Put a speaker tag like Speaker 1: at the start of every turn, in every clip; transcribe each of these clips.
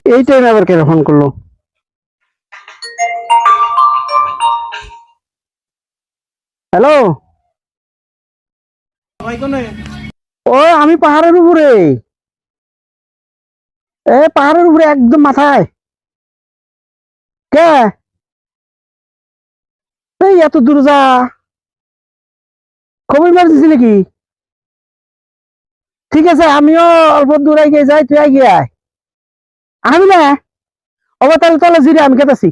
Speaker 1: এই টাইমে আবার কেন ফোন করলো? হ্যালো, ও আমি পাহাড়ের উপরে, পাহাড়ের উপরে একদম মাথায়। কে? এই এত দূর যা, খবর মারছিস নাকি? ঠিক আছে, আমিও অল্প দূর এগিয়ে যাই, তুই এগিয়ে আয়। আমি না, তাহলে তলে জিরে আমি কেটেছি।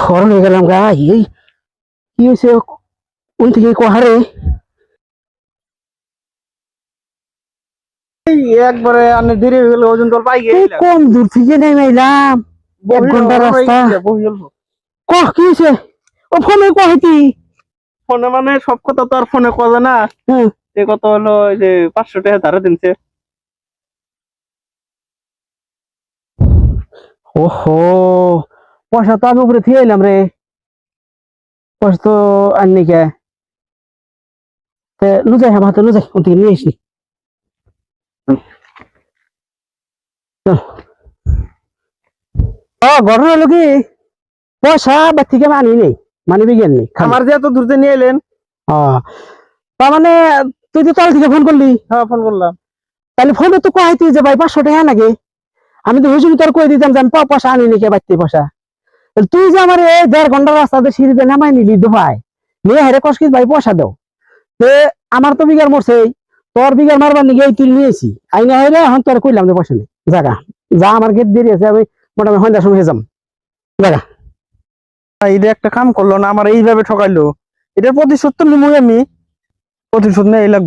Speaker 1: হরণ হয়ে গেলাম গা। এই কি হয়েছে? কোন থেকে কোহারে
Speaker 2: একবারে আনে দেরি হয়ে গেল, ওজন তোর পাই গেল।
Speaker 1: কম দূর থেকে নেমেলাম, 1 ঘন্টা রাস্তা। কি হয়েছে? ও ফোনে কহেছি
Speaker 2: ফোনে মানে সব কথা তো আর ফোনে কবে না। সে কত হলো যে 500 টাকা ধারে দিনছে।
Speaker 1: ওহো, পয়সা তো আমি উপরে থেকে এলাম রে, পয়সা তো আননি কে। লুজাই আমার হাতে লুজাই, ওদিকে নিয়ে আসি। ঘটনা হলো কি, পয়সা বা থেকে আনি নেই, মানে বিজ্ঞান নেই।
Speaker 2: আমার যে এত দূরতে নিয়ে এলেন।
Speaker 1: তার মানে তুই তো তাল থেকে ফোন করলি?
Speaker 2: হ্যাঁ, ফোন করলাম।
Speaker 1: তাহলে ফোনে তো কয় তুই যে ভাই 500 টাকা নাকি, আমি তো হুজুরি তোর কয়ে দিতাম যে আমি পয়সা আনি নাকি বাড়তি পয়সা। তুই যে আমার এই 1.5 ঘন্টা রাস্তাতে সিঁড়িতে নামাই নিলি দোহাই নিয়ে হেরে কষ্কিস ভাই পয়সা দাও। আমার তো বিঘার মরছে, তোর বিঘার মারবার নিয়ে এই তুই নিয়েছি আইনা হেরে, এখন তোর কইলাম যে পয়সা নেই, জাগা যা, আমার গেট দেরি আছে, আমি মোটামুটি সন্ধ্যার সময় যাম, জাগা।
Speaker 2: এটা একটা কাম করলো না, আমার এইভাবে ঠকাইলো। এটার প্রতিশোধ তো নিবই আমি, প্রতিশোধ নেই লাগবে।